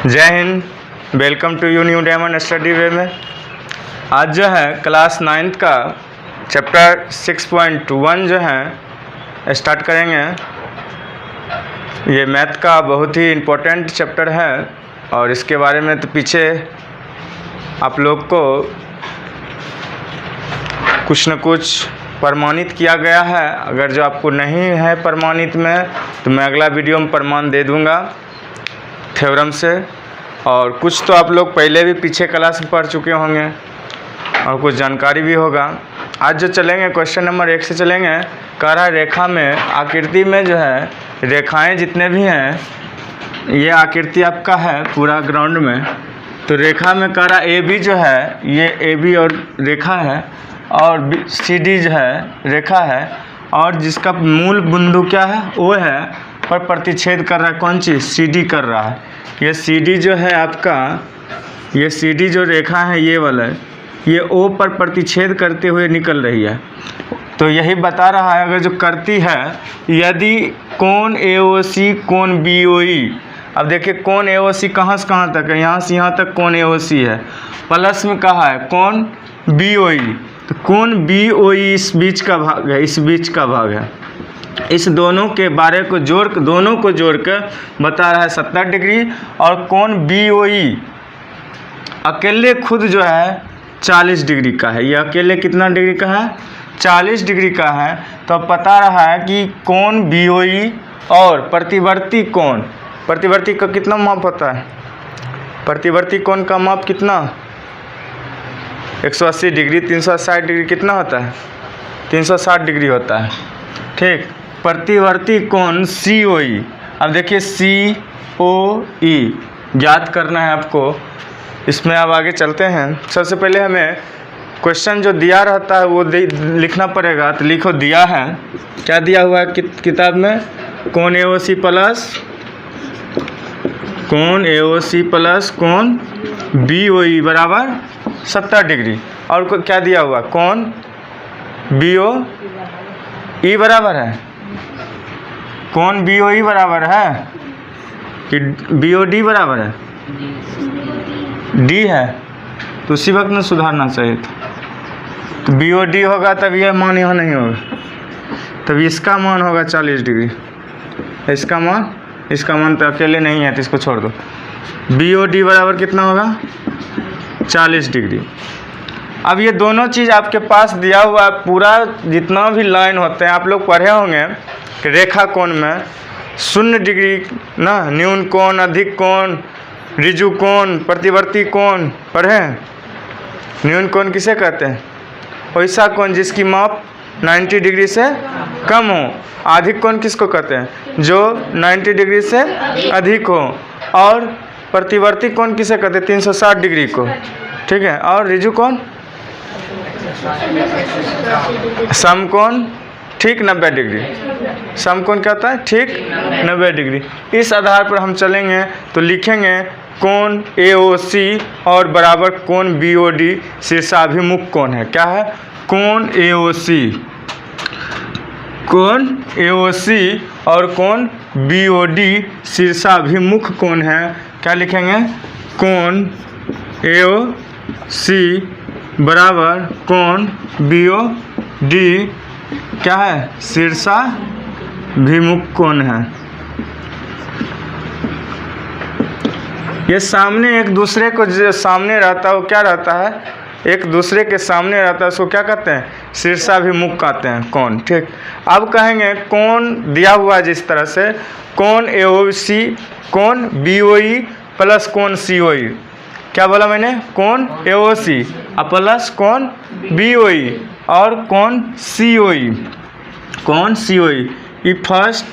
जय Hind. Welcome to new diamond study way में। आज जो है क्लास 9th का चैप्टर 6.1 जो है स्टार्ट करेंगे। ये मैथ का बहुत ही इम्पोर्टेंट चैप्टर है और इसके बारे में तो पीछे आप लोग को कुछ न कुछ प्रमाणित किया गया है। अगर जो आपको नहीं है प्रमाणित में तो मैं अगला वीडियो में प्रमाण दे दूंगा थ्योरम से। और कुछ तो आप लोग पहले भी पीछे क्लास में पढ़ चुके होंगे और कुछ जानकारी भी होगा। आज जो चलेंगे क्वेश्चन नंबर 1 से चलेंगे। कह रहा है रेखा में आकृति में जो है रेखाएं जितने भी हैं, ये आकृति आपका है पूरा ग्राउंड में। तो रेखा में कह रहा ए बी जो है ये ए बी और रेखा है और सी डी जो है रेखा है और जिसका मूल बिंदु क्या है ओ है, पर प्रतिच्छेद कर रहा है कौन चीज़ सी डी कर रहा है। ये सी डी जो है आपका, ये सी डी जो रेखा है ये वाला है, ये ओ पर प्रतिच्छेद करते हुए निकल रही है। तो यही बता रहा है अगर जो करती है यदि कोण ए ओ सी कोण बी ओ ई। अब देखिए कोण ए ओ सी कहाँ से कहाँ तक है, यहाँ से यहाँ तक कोण ए ओ सी है। प्लस में कहा है कोण बी ओ ई, तो कोण बी ओ ई इस बीच का भाग है, इस बीच का भाग है। इस दोनों के बारे को दोनों को जोड़कर बता रहा है 70 डिग्री। और कोण बी ओ ई अकेले खुद जो है 40 डिग्री का है। ये अकेले कितना डिग्री का है? 40 डिग्री का है। तो अब बता रहा है कि कोण बी ओ ई और प्रतिवर्ती कोण, प्रतिवर्ती का कितना माप होता है? प्रतिवर्ती कोण का माप कितना? 180 डिग्री। 360 डिग्री कितना होता है? 360 डिग्री होता है। ठीक। प्रतिवर्ती कोण सी ओ ई। अब देखिए सी ओ ई ज्ञात करना है आपको। इसमें अब आगे चलते हैं। सबसे पहले हमें क्वेश्चन जो दिया रहता है वो लिखना पड़ेगा। तो लिखो दिया है, क्या दिया हुआ है किताब में? कोण ए ओ सी प्लस कोण ए ओ सी प्लस कोण बी ओ ई बराबर 70 डिग्री। और क्या दिया हुआ? कोण बी ओ ई बराबर है, कोण बी ओ ई बराबर है कि बी ओ डी बराबर है? डी है, तो उसी वक्त में सुधारना चाहिए था। तो बी ओ डी होगा तब यह मान यहाँ नहीं होगा, तब इसका मान होगा 40 डिग्री। इसका मान तो अकेले नहीं है तो इसको छोड़ दो। बी ओ डी बराबर कितना होगा? 40 डिग्री। अब ये दोनों चीज़ आपके पास दिया हुआ है। पूरा जितना भी लाइन होते हैं आप लोग पढ़े होंगे कि रेखा कोण में 0 डिग्री ना, न्यून कोण, अधिक कोण, ऋजु कोण, प्रतिवर्ती कोण पढ़े। न्यून कोण किसे कहते हैं? वैसा कोण जिसकी माप 90 डिग्री से कम हो। अधिक कोण किसको कहते हैं? जो 90 डिग्री से अधिक हो। और प्रतिवर्ती कोण किसे कहते हैं? 360 डिग्री को। ठीक है। और ऋजु कोण समकोण ठीक 90 डिग्री। समकोण क्या होता है? ठीक 90 डिग्री। इस आधार पर हम चलेंगे तो लिखेंगे कोण ए ओ सी और बराबर कोण बी ओ डी शीर्षाभिमुख कोण है। क्या है? कोण ए ओ सी, कोण ए ओ सी और कोण बी ओ डी शीर्षाभिमुख कोण है। क्या लिखेंगे? कोण ए ओ सी बराबर कोण बी ओ डी क्या है? शीर्षाभिमुख कोण है। ये सामने एक दूसरे को जो सामने रहता है वो क्या रहता है? एक दूसरे के सामने रहता है, उसको क्या कहते हैं? शीर्षाभिमुख कहते हैं कोण। ठीक। अब कहेंगे कोण दिया हुआ है जिस तरह से, कोण ए ओ सी कोण बी ओ ई प्लस कोण सी ओ ई। क्या बोला मैंने? कोण ए ओ सी प्लस कोण बी ओ ई और कोण सी ओ ई। कोण सी ओ ई ये फर्स्ट,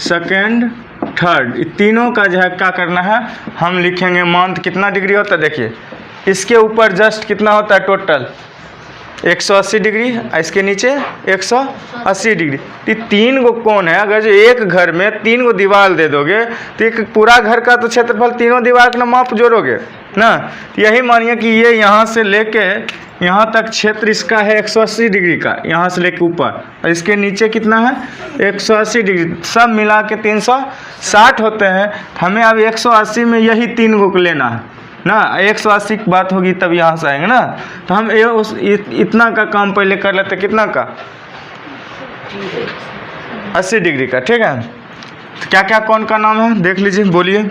सेकेंड, थर्ड, ये तीनों का जो है क्या करना है? हम लिखेंगे मान कितना डिग्री होता है। देखिए इसके ऊपर जस्ट कितना होता है टोटल? 180 डिग्री, इसके नीचे 180 डिग्री। तो 3 गो कोण है, अगर जो एक घर में 3 गो दीवार दे दोगे तो एक पूरा घर का तो क्षेत्रफल तीनों दीवार का माप जोड़ोगे ना। तो यही मानिए कि ये यहाँ से लेके यहाँ तक क्षेत्र इसका है 180 डिग्री का, यहाँ से लेके ऊपर, और इसके नीचे कितना है 180 डिग्री, सब मिला के 360 होते हैं। हमें अब 180 में यही 3 गो को लेना है ना, 180 की बात होगी तब यहाँ से आएंगे ना। तो हम इतना का काम पहले कर लेते, कितना का 80 डिग्री का, ठीक है। तो क्या क्या कोण का नाम है देख लीजिए, बोलिए।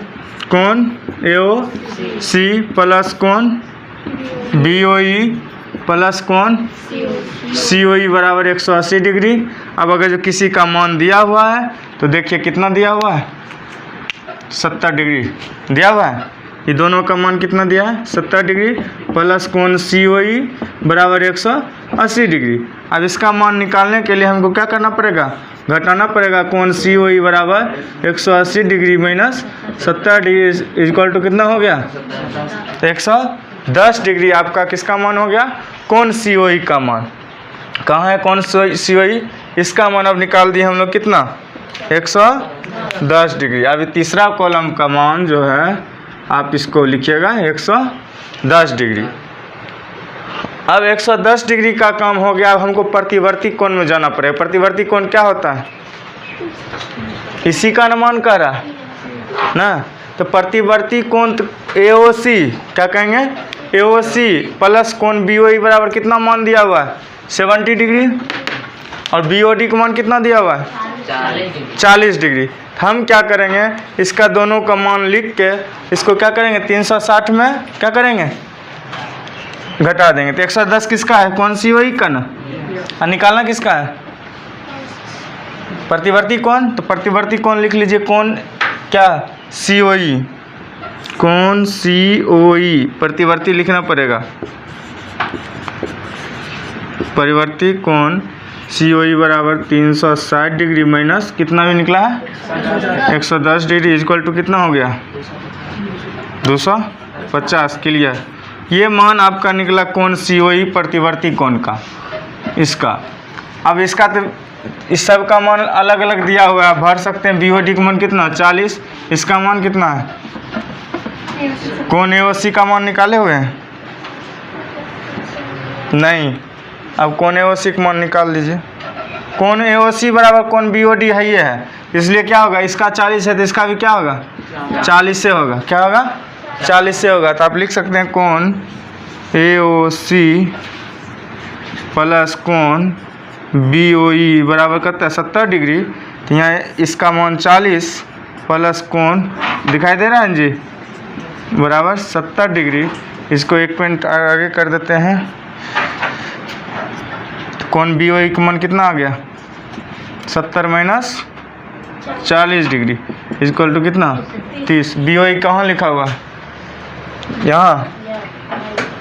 कोण AOC प्लस कोण BOE प्लस कोण COE बराबर 180 डिग्री। अब अगर जो किसी का मान दिया हुआ है तो देखिए कितना दिया हुआ है, 70 डिग्री दिया हुआ है। ये दोनों का मान कितना दिया है 70 डिग्री प्लस कोण COE बराबर 180 डिग्री। अब इसका मान निकालने के लिए हमको क्या करना पड़ेगा, घटाना पड़ेगा। कोण COE बराबर 180 degree minus 70 degree equal to कितना हो गया 110 डिग्री। आपका किसका मान हो गया, कोण COE का मान। कहाँ है कोण COE, इसका मान अब निकाल दिए हम लोग कितना 110 डिग्री। अभी तीसरा कॉलम का मान जो है आप इसको लिखिएगा 110 डिग्री। अब 110 डिग्री का काम हो गया। अब हमको प्रतिवर्ती कोण में जाना पड़ेगा। प्रतिवर्ती कोण क्या होता है, इसी का अनुमान कर रहा ना। तो प्रतिवर्ती कोण AOC क्या कहेंगे, AOC प्लस कोण BOE बराबर कितना मान दिया हुआ है 70 डिग्री, और BOD का मान कितना दिया हुआ है 40 डिग्री। हम क्या करेंगे, इसका दोनों का मान लिख के इसको क्या करेंगे 360 में क्या करेंगे घटा देंगे। तो 110 किसका है, कोण COE का ना, और निकालना किसका है प्रतिवर्ती कोण। तो प्रतिवर्ती कोण लिख लीजिए, कोण क्या COE, कोण COE प्रतिवर्ती लिखना पड़ेगा। परिवर्ती कोण COE बराबर 360 डिग्री माइनस कितना भी निकला है 110 डिग्री इक्वल टू कितना हो गया 250। क्लियर। ये मान आपका निकला कोण COE प्रतिवर्ती कोण का, इसका। अब इसका तो इस सब का मान अलग अलग दिया हुआ है, भर सकते हैं। BOD का मान कितना 40, इसका मान कितना है, कोण AOC का मान निकाले हुए हैं नहीं। अब कोण AOC का मान निकाल लीजिए। कोण AOC बराबर कोण BOD है, ये है, इसलिए क्या होगा, इसका 40 है तो इसका भी क्या होगा 40 से होगा। क्या होगा 40 से होगा। तो आप लिख सकते हैं कोण AOC प्लस कोण BOE बराबर करता है 70 डिग्री। तो यहाँ इसका मान 40 प्लस कोण दिखाई दे रहा है जी बराबर 70 डिग्री। इसको एक पॉइंट आगे कर देते हैं। तो कोण BOE का मान कितना आ गया 70 माइनस 40 डिग्री इक्वल टू कितना 30। BOE कहाँ लिखा हुआ है, यहाँ।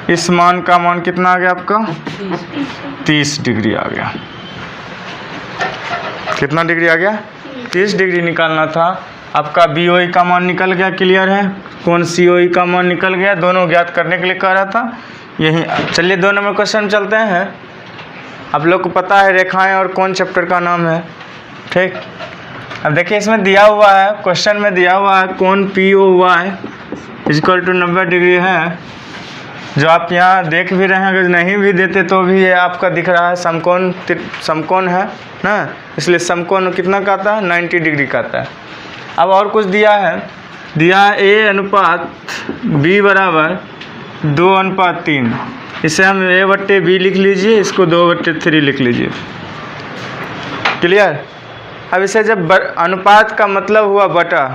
इस मान का मान कितना आ गया आपका 30 डिग्री आ गया। कितना डिग्री आ गया 30 डिग्री निकालना था। आपका BOE का मान निकल गया, क्लियर है। कोण COE का मान निकल गया, दोनों ज्ञात करने के लिए कह रहा था यही। चलिए 2 नंबर क्वेश्चन चलते हैं। आप लोग को पता है रेखाएं और कोण चैप्टर का नाम है, ठीक। अब देखिए इसमें दिया हुआ है, क्वेश्चन में दिया हुआ है कोण POY इक्वल टू 90 डिग्री है, जो आप यहाँ देख भी रहे हैं। अगर नहीं भी देते तो भी ये आपका दिख रहा है समकोण है ना, इसलिए समकोण कितना का आता है 90 डिग्री का आता है। अब और कुछ दिया है, दिया है A अनुपात B बराबर 2:3। इसे हम A/B लिख लीजिए, इसको 2/3 लिख लीजिए, क्लियर। अब इसे जब अनुपात का मतलब हुआ बटा,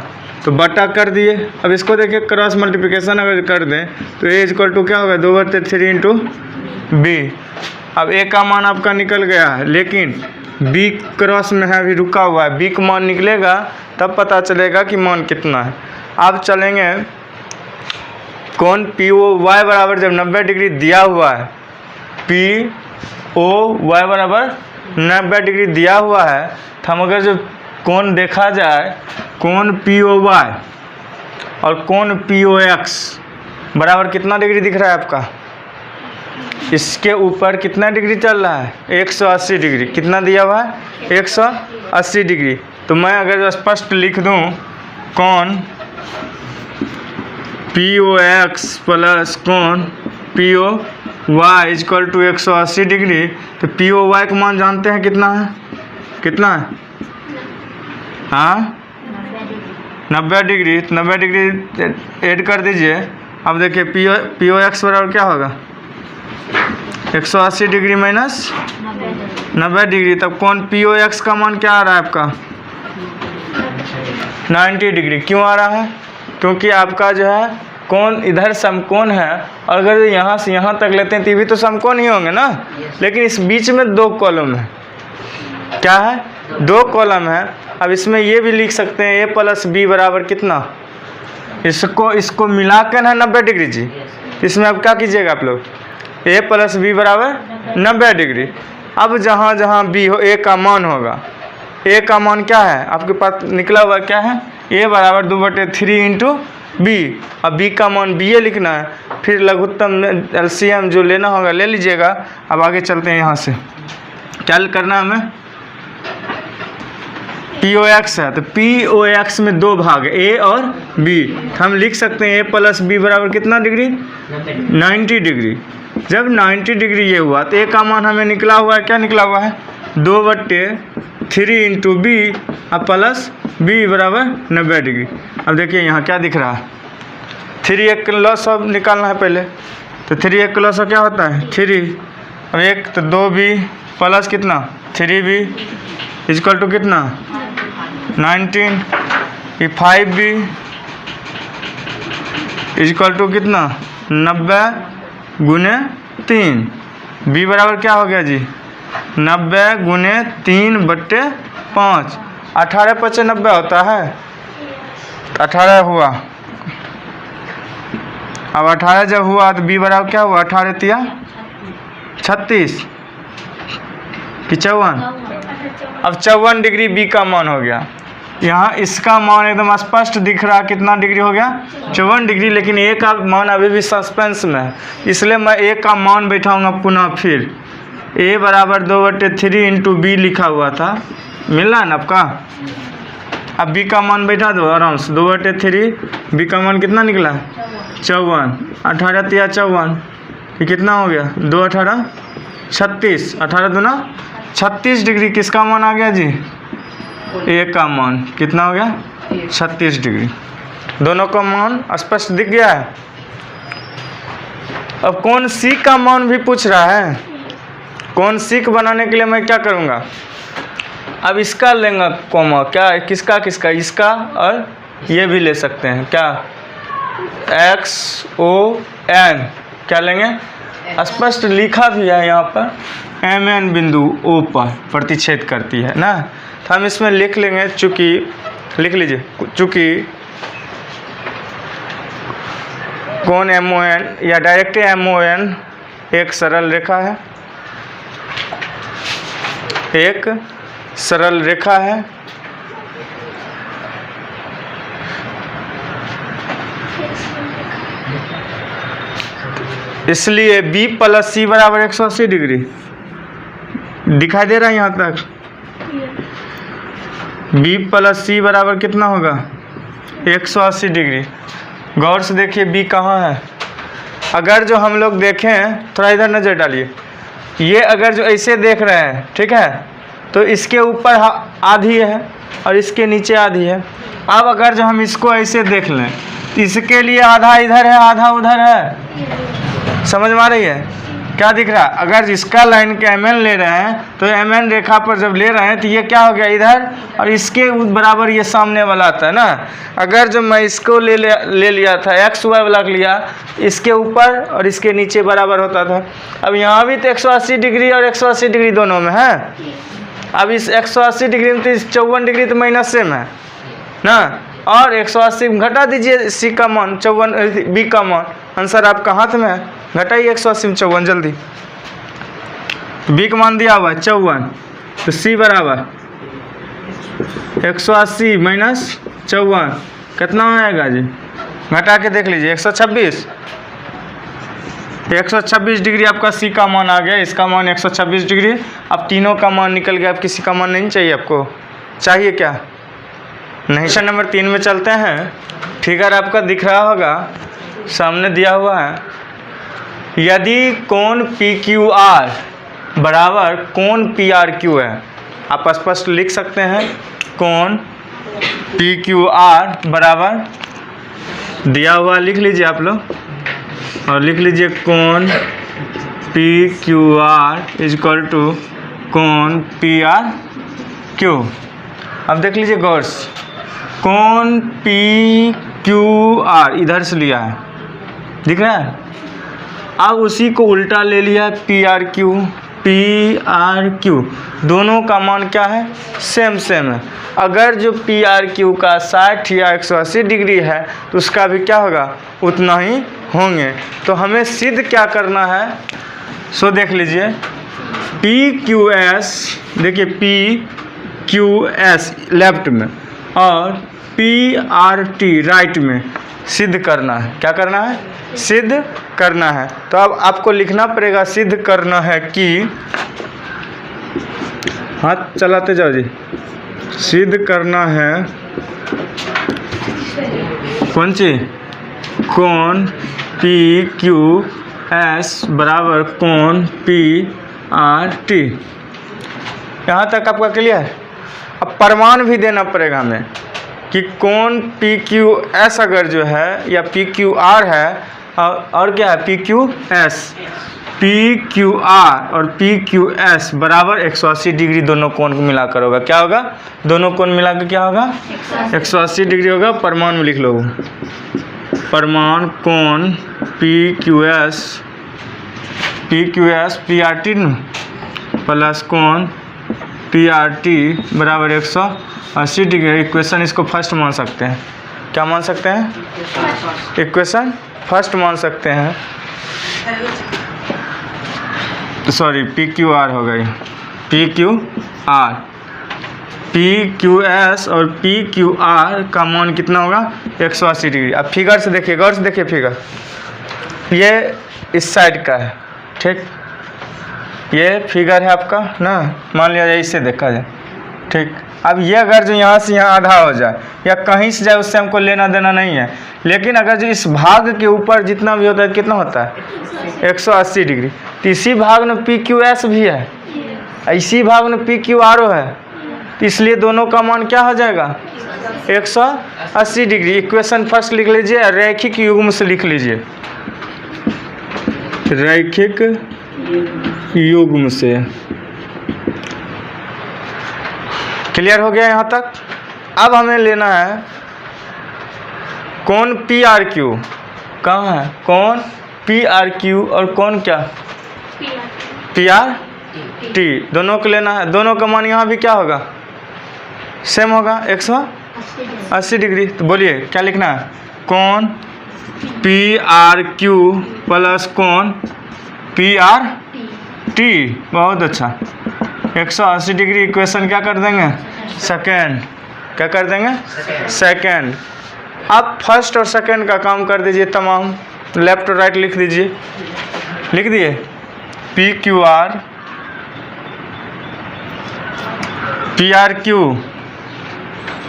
तो बटा कर दिए। अब इसको देखिए क्रॉस मल्टीप्लिकेशन अगर कर दें तो A इक्वल टू क्या होगा 2/3 इंटू B। अब A का मान आपका निकल गया है, लेकिन B क्रॉस में है, अभी रुका हुआ है। B का मान निकलेगा तब पता चलेगा कि मान कितना है। अब चलेंगे कोण POY बराबर जब 90 डिग्री दिया हुआ है, POY बराबर 90 डिग्री दिया हुआ है, तो हम अगर जो कोण देखा जाए, कोण POY और कोण POX बराबर कितना डिग्री दिख रहा है आपका इसके ऊपर कितना डिग्री चल रहा है? 180 डिग्री। कितना दिया हुआ है? 180 डिग्री। तो मैं अगर स्पष्ट लिख दूं कौन POX प्लस कौन POY इक्वल टू 180 डिग्री, तो POY का मान जानते हैं कितना है? कितना है? हाँ 90 डिग्री। 90 डिग्री ऐड कर दीजिए। अब देखिए POX बराबर क्या होगा? 180 डिग्री माइनस 90 डिग्री। तब कौन POX का मान क्या आ रहा है आपका? 90 डिग्री। क्यों आ रहा है? क्योंकि आपका जो है कौन इधर समकोण है, और अगर यहाँ से यहाँ तक लेते हैं तो भी तो समकोण ही होंगे ना। लेकिन इस बीच में दो कॉलम है। क्या है? दो कॉलम है। अब इसमें ये भी लिख सकते हैं A प्लस B बराबर कितना? इसको मिलाकर है 90 डिग्री जी। इसमें अब क्या कीजिएगा आप लोग? A प्लस B बराबर 90 डिग्री। अब जहाँ जहाँ B हो A का मान होगा। A का मान क्या है आपके पास निकला हुआ? क्या है? A बराबर 2/3 इंटू B। अब B का मान BA लिखना है। फिर लघुत्तम LCM जो लेना होगा ले लीजिएगा। अब आगे चलते हैं। यहाँ से क्या करना है हमें? POX है तो POX में दो भाग A और B। हम लिख सकते हैं A प्लस B बराबर कितना डिग्री? 90 डिग्री। जब 90 डिग्री ये हुआ तो A का मान हमें निकला हुआ है। क्या निकला हुआ है? 2/3 इंटू B अब प्लस B बराबर 90 डिग्री। अब देखिए यहाँ क्या दिख रहा है? 3 एक लॉस अब निकालना है पहले। तो 3 एक लॉस क्या होता है? 3। अब 1 तो 2B प्लस कितना? 3B इक्वल टू कितना? 19। ये 5B इक्वल टू कितना? 90 गुने 3। B बराबर क्या हो गया जी? 90 गुने 3/5। 18 × 5 90 होता है। 18 हुआ। अब 18 जब हुआ तो B बराबर क्या हुआ? 18 × 3 = 36 कि 54। अब 54 डिग्री B का मान हो गया। यहाँ इसका मान एकदम स्पष्ट दिख रहा। कितना डिग्री हो गया? 54 डिग्री। लेकिन A का मान अभी भी सस्पेंस में है, इसलिए मैं A का मान बैठाऊंगा पुनः। फिर A बराबर 2/3 इंटू B लिखा हुआ था, मिल रहा है ना आपका? अब B का मान बैठा दो आराम से। 2/3 B का मान कितना निकला? 54। 18 × 3 = 54। ये कितना हो गया? 2 18 36। 18 दूना 36 डिग्री। किसका मान आ गया जी? A का मान कितना हो गया? 36 डिग्री। दोनों का मान स्पष्ट दिख गया है। अब कौन C का मान भी पूछ रहा है। कौन C बनाने के लिए मैं क्या करूँगा? अब इसका लेंगे कॉमा। क्या? किसका किसका? इसका और ये भी ले सकते हैं। क्या? XON क्या लेंगे? स्पष्ट लिखा भी है यहाँ पर। MN बिंदु O पर प्रतिच्छेद करती है ना। तो हम इसमें लिख लेंगे, चूँकि लिख लीजिए, चूँकि कौन MON या डायरेक्ट MON एक सरल रेखा है। एक सरल रेखा है। इसलिए B प्लस C बराबर 180 डिग्री। दिखाई दे रहा है यहाँ तक? B प्लस C बराबर कितना होगा? 180 डिग्री। गौर से देखिए B कहाँ है। अगर जो हम लोग देखें, थोड़ा इधर नज़र डालिए। ये अगर जो ऐसे देख रहे हैं, ठीक है, तो इसके ऊपर आधी है और इसके नीचे आधी है। अब अगर जो हम इसको ऐसे देख लें तो इसके लिए आधा इधर है, आधा उधर है। समझ में आ रही है? क्या दिख रहा है? अगर इसका लाइन के MN ले रहे हैं तो MN रेखा पर जब ले रहे हैं तो ये क्या हो गया? इधर, और इसके बराबर ये सामने वाला आता है ना। अगर जब मैं इसको ले लिया था, XY वाला लिया, इसके ऊपर और इसके नीचे बराबर होता था। अब यहाँ भी तो 180 डिग्री और 180 डिग्री दोनों में है। अब इस 180 डिग्री में तो 54 डिग्री तो माइनस सेम है ना। और 180 घटा दीजिए C का मान, 54 B का मान। आंसर आपका हाथ में है, घटाइए 180 में 54 जल्दी। B का मान दिया हुआ है 54, तो C बराबर 180 माइनस 54 कितना आएगा जी? घटा के देख लीजिए। 126 126 डिग्री आपका सी का मान आ गया, इसका मान 126 डिग्री। अब तीनों का मान निकल गया, अब किसी का मान नहीं चाहिए आपको, चाहिए क्या? नहीं। क्वेश्चन नंबर 3 में चलते हैं। फिगर आपका दिख रहा होगा, सामने दिया हुआ है। यदि कोण PQR बराबर कोण PRQ है, आप स्पष्ट लिख सकते हैं कोण PQR बराबर दिया हुआ, लिख लीजिए आप लोग, और लिख लीजिए कोण PQR इज इक्वल टू कोण PRQ। अब देख लीजिए गौर से, कोण PQR इधर से लिया है, दिख रहा है। अब उसी को उल्टा ले लिया है PRQ, दोनों का मान क्या है? सेम है। अगर जो PRQ का 60 या 180 डिग्री है तो उसका भी क्या होगा? उतना ही होंगे। तो हमें सिद्ध क्या करना है? सो देख लीजिए, PQS, देखिए PQS लेफ्ट में और PRT राइट में सिद्ध करना है। क्या करना है? सिद्ध करना है। तो अब आपको लिखना पड़ेगा, सिद्ध करना है कि, हाथ चलाते जाओ जी, सिद्ध करना है कौन सी? कोण PQS बराबर कोण PRT। यहाँ तक आपका क्लियर? अब प्रमाण भी देना पड़ेगा हमें कि कोण PQS अगर जो है या PQR है, और क्या है? PQR और PQS बराबर 180 डिग्री, दोनों कोण को मिलाकर होगा। क्या होगा? दोनों कोण मिलाकर क्या होगा? 180 डिग्री होगा। प्रमाण में लिख लो, प्रमाण कोण PQS PRT प्लस कोण PRT बराबर 180 डिग्री। इक्वेशन इसको फर्स्ट मान सकते हैं। क्या मान सकते हैं? इक्वेशन फर्स्ट मान सकते हैं। सॉरी, PQR हो गई, PQR, PQS और PQR का मान कितना होगा? 180 डिग्री। अब फिगर से देखिए, गौर से देखिए फिगर, ये इस साइड का है, ठीक। ये फिगर है आपका ना, मान लिया जाए इससे देखा जाए, ठीक। अब ये अगर जो यहाँ से यहाँ आधा हो जाए या कहीं से जाए, उससे हमको लेना देना नहीं है। लेकिन अगर जो इस भाग के ऊपर जितना भी होता है, कितना होता है? 180 डिग्री। तो इसी भाग में PQS भी है, इसी भाग में PQR है, तो इसलिए दोनों का मान क्या हो जाएगा? 180 डिग्री। इक्वेशन फर्स्ट लिख लीजिए, रैखिक युग्म से लिख लीजिए, रैखिक युग्म से। क्लियर हो गया यहाँ तक? अब हमें लेना है कोण PRQ। कहाँ है? कोण PRQ और कोण क्या? PRT, दोनों को लेना है। दोनों का मान यहाँ भी क्या होगा? सेम होगा, 180 डिग्री। तो बोलिए क्या लिखना है? कोण PRQ प्लस कोण PRT। बहुत अच्छा, 180 डिग्री। इक्वेशन क्या कर देंगे? सेकेंड। क्या कर देंगे? सेकेंड। आप फर्स्ट और सेकेंड का काम कर दीजिए तमाम, लेफ्ट और राइट लिख दीजिए। लिख दिए PQR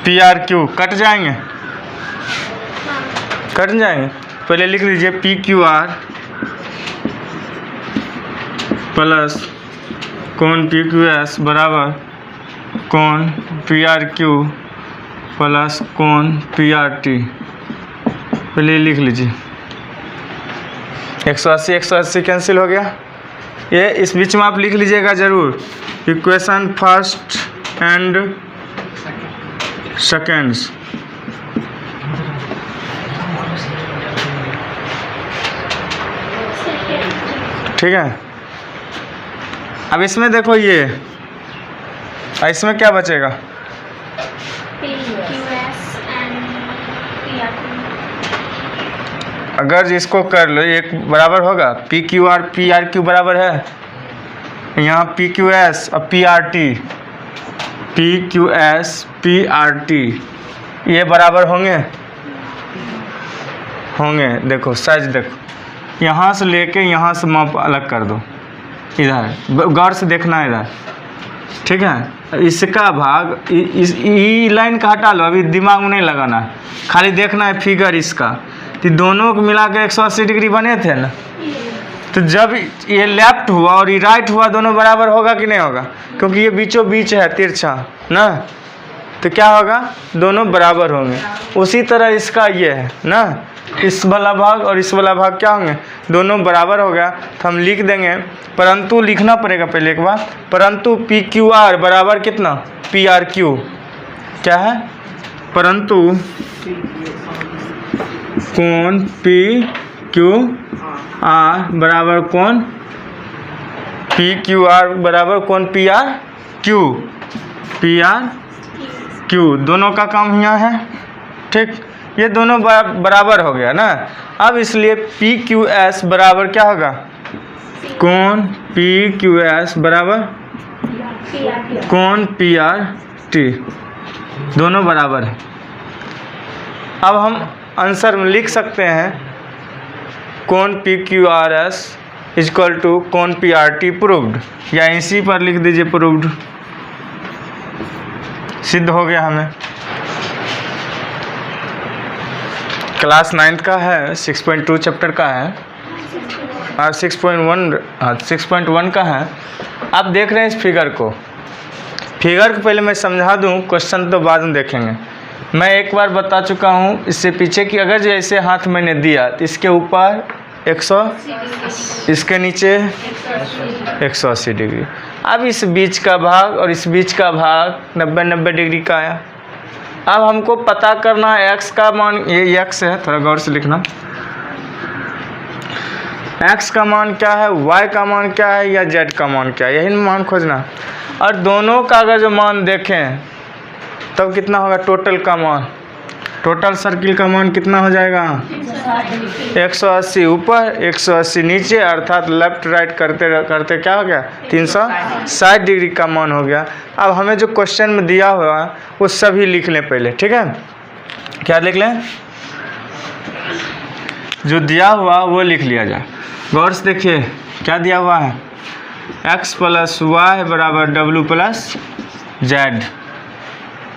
PRQ कट जाएंगे, कट जाएंगे। पहले लिख लीजिए PQR प्लस कोण PQS बराबर कोण PRQ प्लस कोण PRT। पहले लिख लीजिए, 180 कैंसिल हो गया। ये इस बीच में आप लिख लीजिएगा ज़रूर, इक्वेशन फर्स्ट एंड सेकेंड्स। ठीक है। अब इसमें देखो, ये इसमें क्या बचेगा? अगर इसको कर लो, एक बराबर होगा PQR PRQ बराबर है, यहाँ PQS और PRT, PQS PRT ये बराबर होंगे, होंगे। देखो साइज देखो, यहाँ से लेके यहाँ से माप अलग कर दो, इधर गौर से देखना है इधर, ठीक है। इसका भाग इस ई लाइन का हटा लो, अभी दिमाग में नहीं लगाना है, खाली देखना है फिगर इसका। तो दोनों को मिला के 180 डिग्री बने थे ना, तो जब ये लेफ्ट हुआ और ये राइट हुआ दोनों बराबर होगा कि नहीं होगा, क्योंकि ये बीचों बीच है तिरछा ना, तो क्या होगा, दोनों बराबर होंगे। उसी तरह इसका ये है ना, इस वाला भाग और इस वाला भाग क्या होंगे, दोनों बराबर हो गया। तो हम लिख देंगे, परंतु लिखना पड़ेगा पहले एक बार, परंतु पी क्यू आर बराबर कितना, पी आर क्यू, क्या है, परंतु कोण पी क्यू आर बराबर कोण पी क्यू आर बराबर कोण P are Q, P R Q, दोनों का काम यहाँ है, ठीक। ये दोनों बराबर हो गया ना। अब इसलिए पी क्यू एस बराबर क्या होगा, कोण पी क्यू एस बराबर कोण पी आर टी, दोनों बराबर है। अब हम आंसर में लिख सकते हैं कोण P Q R S equal to कोण पी आर टी प्रूव्ड, या इसी पर लिख दीजिए प्रूव्ड, सिद्ध हो गया हमें। क्लास 9th का है, 6.2 चैप्टर का है और 6.1 का है। आप देख रहे हैं इस फिगर को, फिगर को पहले मैं समझा दूं, क्वेश्चन तो बाद में देखेंगे। मैं एक बार बता चुका हूं इससे पीछे कि अगर जैसे हाथ मैंने दिया तो इसके ऊपर 100, इसके नीचे 180 डिग्री। अब इस बीच का भाग और इस बीच का भाग 90 डिग्री का आया। अब हमको पता करना है x का मान, ये x है, थोड़ा गौर से लिखना, x का मान क्या है, y का मान क्या है, या z का मान क्या है, यही मान खोजना। और दोनों का अगर जो मान देखें तब कितना होगा, टोटल का मान, टोटल सर्किल का मान कितना हो जाएगा, 180 ऊपर 180 नीचे, अर्थात लेफ्ट राइट करते करते क्या हो गया, 360 डिग्री का मान हो गया। अब हमें जो क्वेश्चन में दिया हुआ है वो सभी लिख लें पहले, ठीक है। क्या लिख लें, जो दिया हुआ वो लिख लिया जाए। गौर से देखिए क्या दिया हुआ है, x प्लस वाई बराबर w प्लस जेड,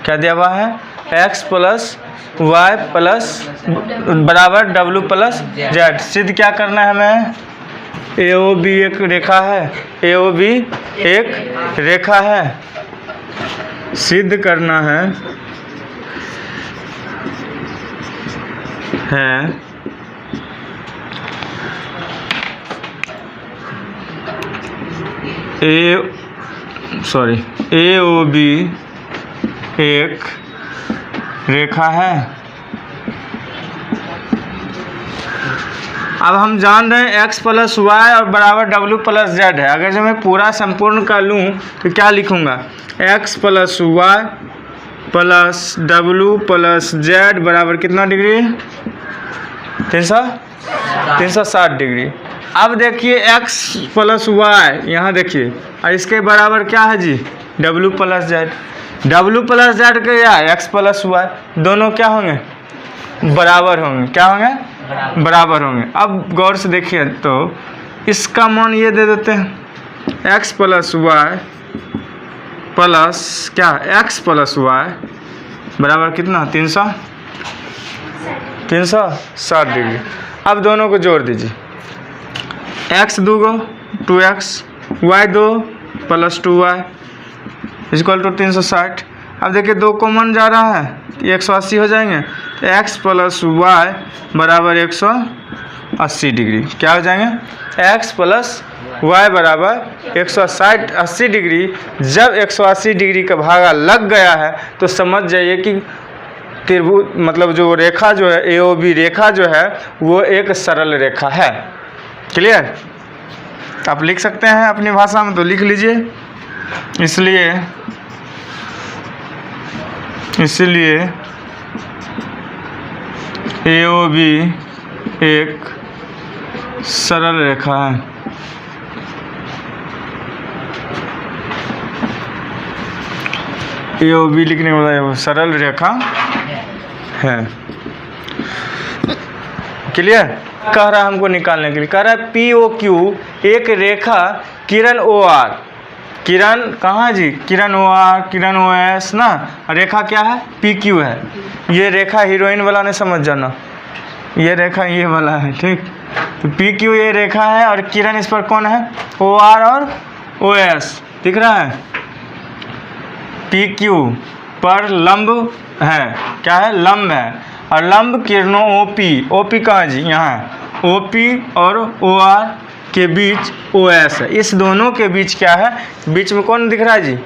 क्या दिया हुआ है, x प्लस वाई प्लस बराबर w प्लस जेड। सिद्ध क्या करना है हमें, ए ओ बी एक रेखा है, ए ओ बी एक रेखा है, सिद्ध करना है ए ओ बी एक रेखा है। अब हम जान रहे हैं x प्लस वाई और बराबर w प्लस जेड है। अगर जो मैं पूरा संपूर्ण का लूँ तो क्या लिखूँगा, x plus Y plus w plus Z बराबर कितना डिग्री, 360 डिग्री। अब देखिए x प्लस वाई यहाँ देखिए, और इसके बराबर क्या है जी, w plus Z. w plus Z के या x प्लस वाई दोनों क्या होंगे, बराबर होंगे, क्या होंगे, बराबर होंगे। अब गौर से देखिए तो इसका मान ये दे देते हैं, x प्लस वाई प्लस क्या, x प्लस वाई बराबर कितना, 360 डिग्री। अब दोनों को जोड़ दीजिए, x 2 go 2x, y 2 plus 2y equal to 360। अब देखिए 2 कॉमन जा रहा है, 180 हो जाएंगे, x प्लस वाई बराबर 180 डिग्री, क्या हो जाएंगे, x प्लस वाई बराबर 180 डिग्री। जब 180 डिग्री का भागा लग गया है तो समझ जाइए कि त्रिभुज मतलब जो रेखा जो है ए ओ बी रेखा जो है वो एक सरल रेखा है। क्लियर, आप लिख सकते हैं अपनी भाषा में तो लिख लीजिए। इसलिए ए ओ बी एक सरल रेखा है। ए ओ बी लिखने के बाद वो सरल रेखा है। क्लियर। कह रहा है हमको निकालने के लिए, कह रहा है पी ओ क्यू एक रेखा किरण ओ आर, किरण कहाँ जी, किरण ओ आर, किरण ओ एस ना, रेखा क्या है पी क्यू है। ये रेखा हीरोइन वाला ने समझ जाना, ये रेखा ये वाला है, ठीक। तो पी क्यू ये रेखा है और किरण इस पर कौन है, ओ आर और ओ एस, दिख रहा है। पी क्यू पर लंब है, क्या है लंब है, और लंब किरणों ओ पी कहाँ जी, यहाँ ओ पी और ओ आर के बीच ओ एस है। इस दोनों के बीच क्या है, बीच में कौन दिख रहा है जी,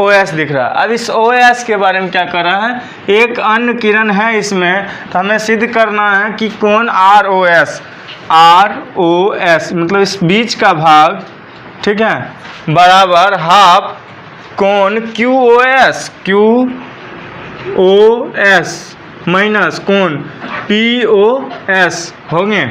ओ एस दिख रहा है। अब इस ओ एस के बारे में क्या कर रहा है, एक अन्य किरण है इसमें, तो हमें सिद्ध करना है कि कौन आर ओ एस मतलब इस बीच का भाग, ठीक है, बराबर हाफ कौन क्यू ओ एस माइनस कौन पी ओ एस होंगे।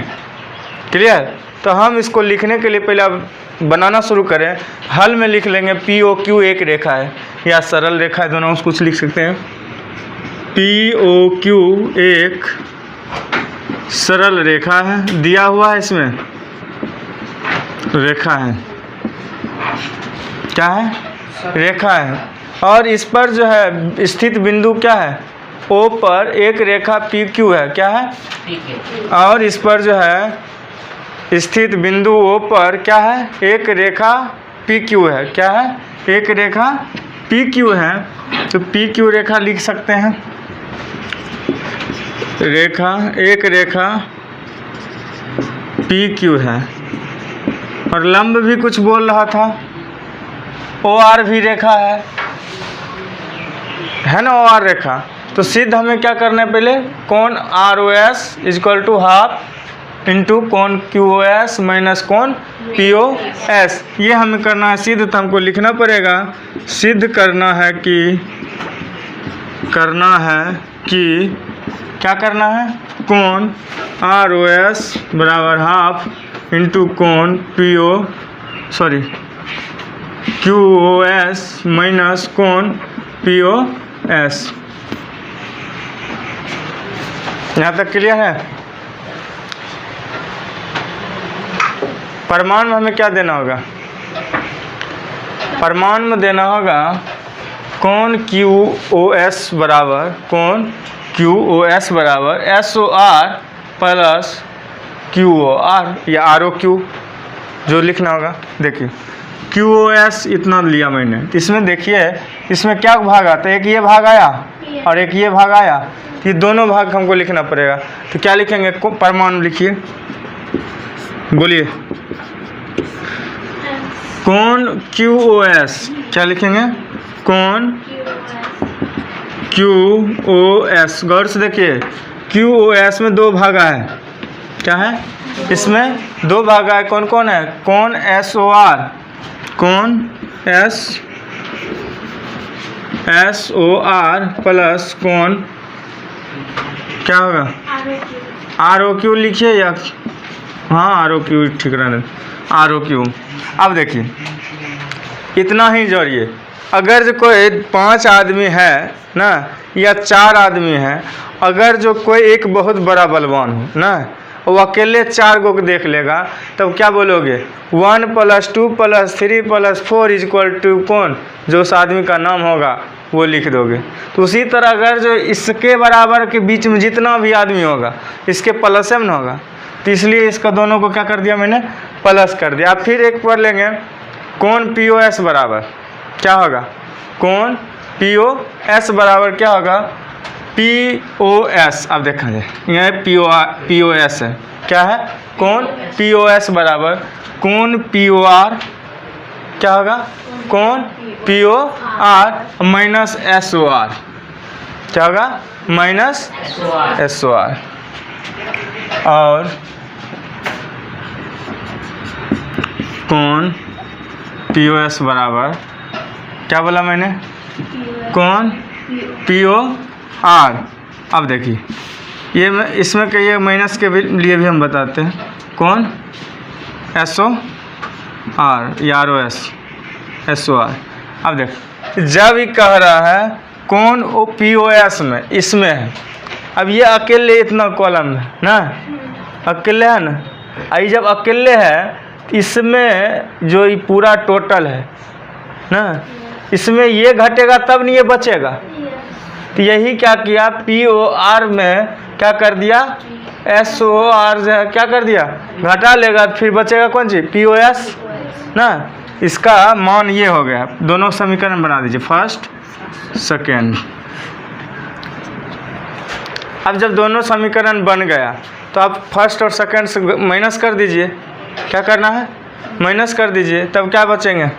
क्लियर। तो हम इसको लिखने के लिए पहले अब बनाना शुरू करें। हल में लिख लेंगे पी ओ क्यू एक रेखा है या सरल रेखा है, दोनों कुछ लिख सकते हैं। पी ओ क्यू एक सरल रेखा है, दिया हुआ है इसमें रेखा है, क्या है रेखा है, और इस पर जो है स्थित बिंदु क्या है, ओ पर एक रेखा पी क्यू है, क्या है, और इस पर जो है स्थित बिंदु ओ पर क्या है, एक रेखा पी क्यू है, क्या है, एक रेखा पी क्यू है। तो पी क्यू रेखा लिख सकते हैं, रेखा एक रेखा पी क्यू है, और लंब भी कुछ बोल रहा था, ओ आर भी रेखा है ना, ओ आर रेखा। तो सिद्ध हमें क्या करना है, पहले कौन R O S is equal to half into कौन क्यू ओ एस माइनस कौन पी ओ एस, ये हमें करना है सिद्ध। तो हमको लिखना पड़ेगा, सिद्ध करना है कि क्या करना है, कौन आर ओ एस बराबर हाफ इंटू कौन क्यू ओ एस माइनस कौन पी ओ एस। यहाँ तक क्लियर है। परिमाण में हमें क्या देना होगा, परिमाण में देना होगा कौन क्यू ओ एस बराबर S O R plus Q O R या आर ओ क्यू, जो लिखना होगा। देखिए क्यू ओ एस इतना लिया मैंने, इसमें देखिए इसमें क्या भाग आता है, एक ये भाग आया और एक ये भाग आया, ये दोनों भाग हमको लिखना पड़ेगा। तो क्या लिखेंगे, परमाणु लिखिए, बोलिए कौन क्यू ओ एस, क्या लिखेंगे कौन क्यू ओ एस। गौर से देखिए क्यू ओ एस में दो भाग है, क्या है, इसमें दो भाग है, कौन कौन है, कौन एस ओ आर, कौन एस ओ आर प्लस कौन क्या होगा आर ओ क्यू लिखिए, या हाँ आर ओ क्यू ठीक रहने, आर ओ क्यू। अब देखिए इतना ही जोड़िए, अगर जो कोई 5 आदमी है ना या 4 आदमी है, अगर जो कोई एक बहुत बड़ा बलवान हो ना, वो अकेले 4 को देख लेगा, तब क्या बोलोगे, 1 + 2 + 3 + 4 इक्वल टू कौन, जो उस आदमी का नाम होगा वो लिख दोगे। तो उसी तरह अगर जो इसके बराबर के बीच में जितना भी आदमी होगा इसके प्लस में होगा, तो इसलिए इसका दोनों को क्या कर दिया मैंने, प्लस कर दिया। अब फिर एक पढ़ लेंगे, कौन पी ओ एस बराबर क्या होगा, कौन पी ओ एस बराबर क्या होगा, पी ओ एस। अब देखा जाए यहाँ पी ओ एस है, क्या है, कौन पी ओ एस बराबर कौन पी ओ आर, क्या होगा, कौन P O R minus S O R, क्या होगा, माइनस एस ओ आर। और कौन पी ओ एस बराबर क्या बोला मैंने, कौन पी ओ आर। अब देखिए ये इसमें कहिए माइनस के लिए भी हम बताते हैं, कौन एस ओ आर या R O S O R. अब देख जब ये कह रहा है कौन ओ पी ओ एस में इसमें है, अब ये अकेले इतना कॉलम है ना, अकेले है ना। आई जब अकेले है इसमें जो ये पूरा टोटल है ना, इसमें ये घटेगा तब नहीं ये बचेगा। तो यही क्या किया, POR में क्या कर दिया, SOR क्या कर दिया, घटा लेगा, फिर बचेगा कौन सी, POS ना। इसका मान ये हो गया। दोनों समीकरण बना दीजिए, फर्स्ट सेकेंड। अब जब दोनों समीकरण बन गया तो आप फर्स्ट और सेकेंड से माइनस कर दीजिए। क्या करना है, माइनस कर दीजिए, तब क्या बचेंगे,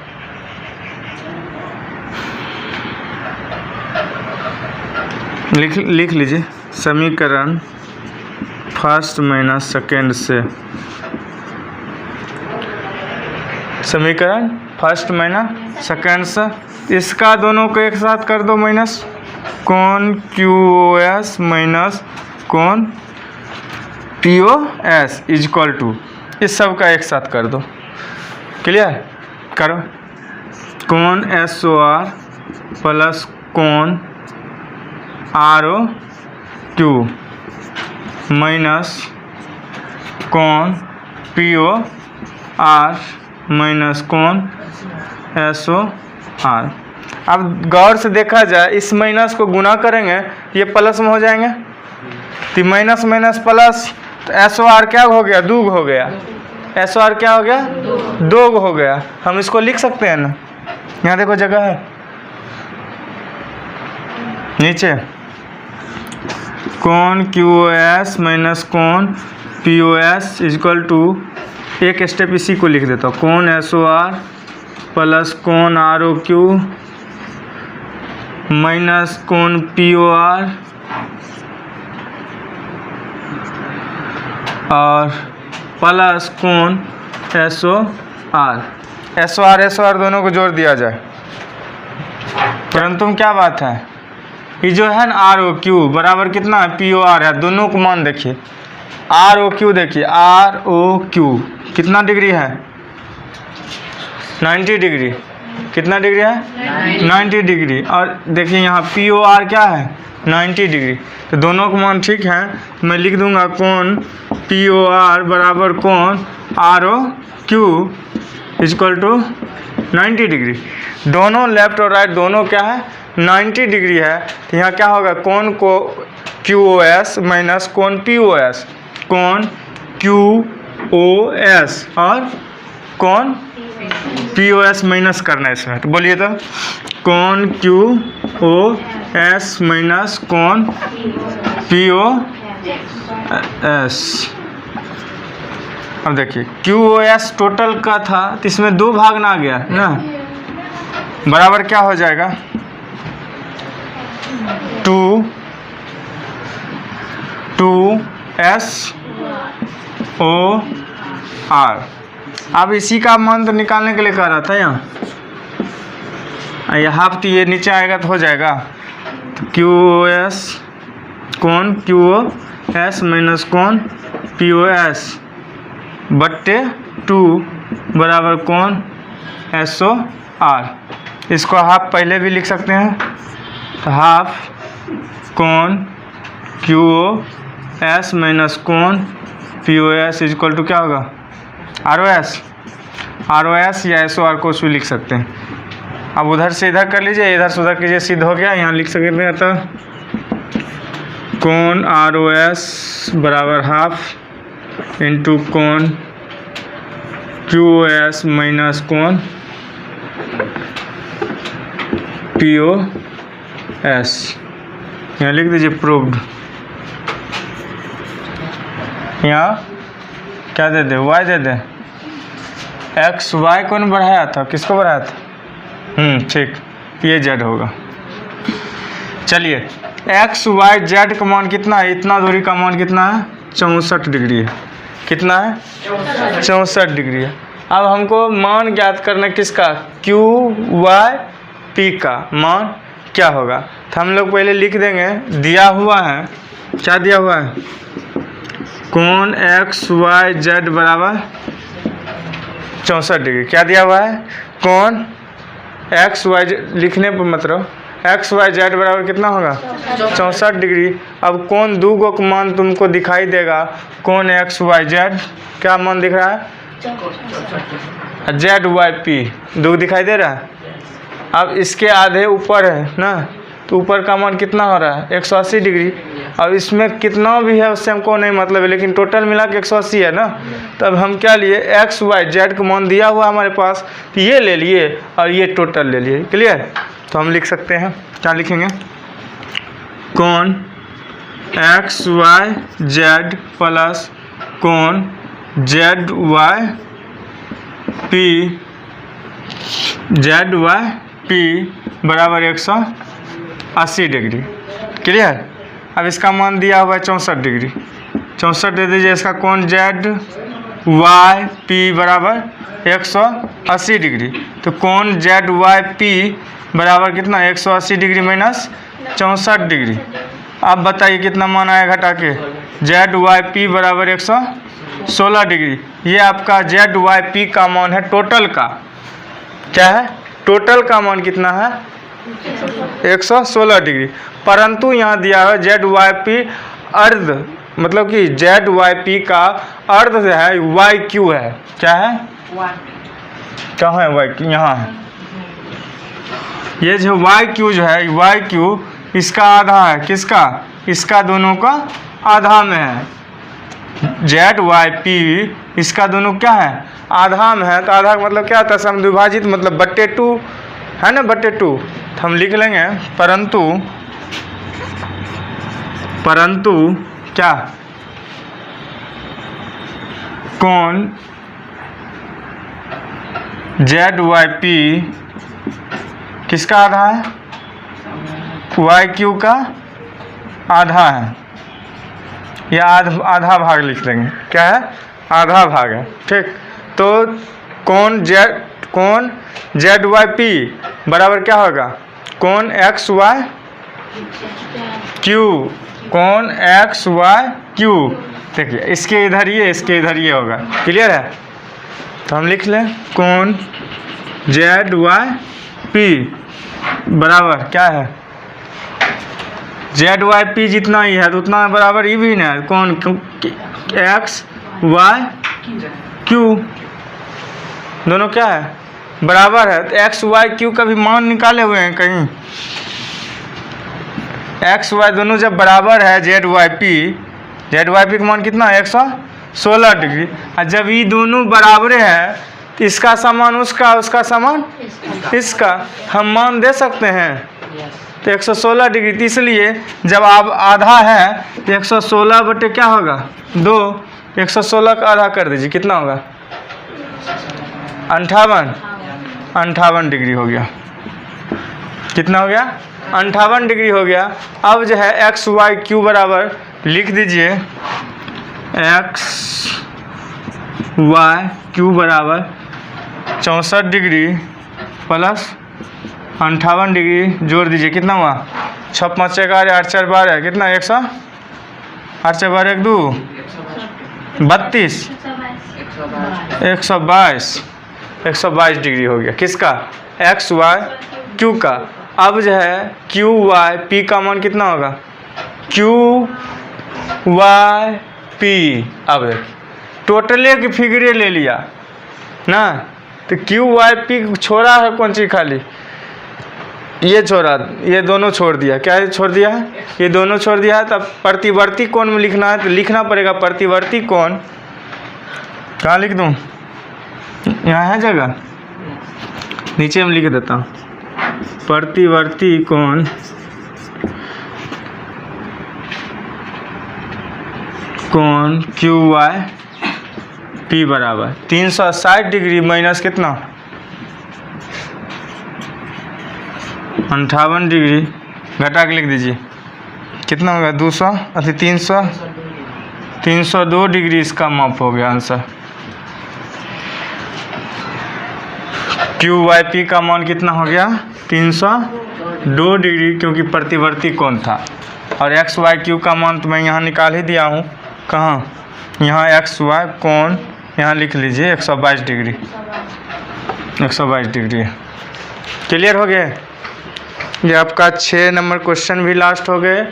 लिख लीजिए समीकरण फर्स्ट माइनस सेकेंड से, समीकरण फर्स्ट माइनस सेकेंड से। इसका दोनों को एक साथ कर दो माइनस, कौन QoS माइनस कौन POS इजक्वल टू, इस सब का एक साथ कर दो। क्लियर, करो। कौन SOR प्लस कौन ROQ माइनस कौन POR माइनस कौन SOR। अब गौर से देखा जाए, इस माइनस को गुना करेंगे ये प्लस में हो जाएंगे, तो माइनस माइनस प्लस, तो SOR क्या हो गया, दूग हो गया। SOR क्या हो गया, दोग हो गया। हम इसको लिख सकते हैं ना, यहाँ देखो जगह है नीचे, कौन QoS माइनस कौन POS इजक्वल टू, एक स्टेप इसी को लिख देता हूँ, कौन SOR प्लस कौन ROQ माइनस कौन POR और प्लस कौन SOR। SOR दोनों को जोड़ दिया जाए, परंतु क्या बात है, ये जो है ना ROQ बराबर कितना है, POR है। दोनों को मान देखिए, ROQ देखिए, ROQ कितना डिग्री है, 90 डिग्री। कितना डिग्री है, 90 डिग्री। और देखिए यहाँ POR क्या है, 90 डिग्री। तो दोनों का मान ठीक है, मैं लिख दूंगा कौन POR बराबर कौन ROQ इजक्वल टू 90 डिग्री। दोनों लेफ्ट और राइट दोनों क्या है, 90 डिग्री है। तो यहाँ क्या होगा, कौन को QoS माइनस कौन POS, कौन QoS और कौन POS माइनस करना है इसमें। तो बोलिए तो, कौन QoS माइनस कौन POS। अब देखिए QoS टोटल का था, तो इसमें 2 भाग ना आ गया ना, बराबर क्या हो जाएगा, 2SOR। अब इसी का मान तो निकालने के लिए कह रहा था यहाँ, हाफ तो ये नीचे आएगा तो हो जाएगा, तो QoS कौन QoS माइनस कौन POS बट्टे 2 बराबर कौन SOR। इसको हाफ पहले भी लिख सकते हैं, तो हाफ कौन QoS माइनस कौन POS इजक्वल टू क्या होगा, ROS या SOR को भी लिख सकते हैं। अब उधर से इधर कर लीजिए, इधर से उधर कीजिए, सिद्ध हो गया। यहाँ लिख सकते हैं तो कौन ROS बराबर हाफ इंटू कौन QoS माइनस कौन POS। यहाँ लिख दीजिए प्रूव्ड। यहाँ क्या दे दे, y दे दे, x y कौन बढ़ाया था, किसको बढ़ाया था, ठीक, ये z होगा। चलिए x y z का मान कितना है, इतना दूरी का मान कितना है, 64 डिग्री है। कितना है, 64 डिग्री है। अब हमको मान ज्ञात करना किसका, q y p का मान क्या होगा। तो हम लोग पहले लिख देंगे, दिया हुआ है, क्या दिया हुआ है, कौन x y z बराबर 64 डिग्री। क्या दिया हुआ है, कौन x y z लिखने पर मतलब एक्स वाई जेड बराबर कितना होगा 64 डिग्री। अब कौन दो गो मान तुमको दिखाई देगा, कौन एक्स वाई जेड क्या मान दिख रहा है, जेड वाई पी दो दिखाई दे रहा है। अब इसके आधे ऊपर है ना, तो ऊपर का मान कितना हो रहा है 180 डिग्री। अब इसमें कितना भी है उससे हमको नहीं मतलब है, लेकिन टोटल मिला के 180 है ना। तब हम क्या लिए, एक्स वाई जेड का मान दिया हुआ हमारे पास, तो ये ले लिए और ये टोटल ले लिए। क्लियर। तो हम लिख सकते हैं, क्या लिखेंगे, कौन एक्स वाई जेड प्लस कौन जेड वाई पी बराबर 180 डिग्री। क्लियर। अब इसका मान दिया हुआ है 64 डिग्री, 64 दे दीजिए। इसका कौन जेड वाई पी बराबर 180 डिग्री, तो कौन जेड वाई पी बराबर कितना 180 डिग्री माइनस 64 डिग्री। अब बताइए कितना मान आया घटा के, जेड वाई पी बराबर 116 डिग्री। ये आपका जेड वाई पी का मान है टोटल का, क्या है टोटल का मान कितना है 116 डिग्री। परंतु यहाँ दिया है जेड वाई पी अर्ध, मतलब कि जेड वाई पी का अर्ध है वाई क्यू है, क्या है कहाँ है वाई क्यू, यहाँ है। ये जो वाई क्यू जो है, वाई क्यू इसका आधा है, किसका, इसका दोनों का आधा में है। जेड वाई पी इसका दोनों क्या है आधा में है, तो आधा का मतलब क्या होता है समद्विभाजित, मतलब बट्टे 2 है ना, बट्टे 2। तो हम लिख लेंगे परंतु क्या, कौन जेड वाई पी किसका आधा है, वाई क्यू का आधा है। या आधा भाग लिख लेंगे, क्या है आधा भाग है। ठीक। तो कौन जेड वाई पी बराबर क्या होगा, कौन एक्स वाई क्यू, कौन एक्स वाई क्यू। देखिए इसके इधर ये, इसके इधर ये होगा। क्लियर है। तो हम लिख लें कौन जेड वाई पी बराबर क्या है, जेड वाई पी जितना ही है तो उतना बराबर ही भी ना है, कौन एक्स वाई क्यू दोनों क्या है बराबर है। तो एक्स वाई क्यू का भी मान निकाले हुए हैं कहीं, एक्स वाई दोनों जब बराबर है जेड वाई पी का मान कितना है 116 डिग्री। और जब ये दोनों बराबर है तो इसका समान उसका, उसका समान इसका, हम मान दे सकते हैं। तो 116 डिग्री, तो इसलिए जब आप आधा है तो 116 बटे क्या होगा 2, 116 का आधा कर दीजिए, कितना होगा 58 डिग्री हो गया। कितना हो गया 58 डिग्री हो गया। अब जो है एक्स वाई क्यू बराबर लिख दीजिए, एक्स वाई क्यू बराबर 64 डिग्री प्लस 58 डिग्री जोड़ दीजिए, कितना हुआ 6 5 11 8 4 12 कितना 100 8 4 12 1 2 32 122 डिग्री हो गया। किसका एक्स वाई क्यू का। अब जो है क्यू वाई पी का मान कितना होगा, क्यू वाई पी। अब टोटले की फिगरे ले लिया ना, तो क्यू वाई पी छोड़ा है कौन चीज़, खाली ये छोड़ा, ये दोनों छोड़ दिया। क्या छोड़ दिया है, ये दोनों छोड़ दिया है। तब प्रतिवर्ती कोण में लिखना है, तो लिखना पड़ेगा प्रतिवर्ती कोण। कहाँ लिख दूँ, यहाँ है जगह, नीचे में लिख देता हूँ प्रतिवर्ती कोण क्यू वाई पी बराबर 360 डिग्री माइनस कितना 58 डिग्री, घटा के लिख दीजिए कितना होगा 200 अथी 302 डिग्री इसका माप हो गया आंसर। क्यू वाई पी का मान कितना हो गया 302 डिग्री, क्योंकि प्रतिवर्ती कोण था। और एक्स वाई क्यू का मान तो मैं यहाँ निकाल ही दिया हूँ, कहाँ यहाँ एक्स वाई कोण यहाँ लिख लीजिए 122 डिग्री, 122 डिग्री। क्लियर हो गया। ये आपका 6 नंबर क्वेश्चन भी लास्ट हो गए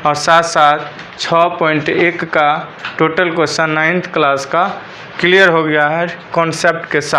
और साथ साथ 6.1 का टोटल क्वेश्चन 9th क्लास का क्लियर हो गया है कॉन्सेप्ट के साथ।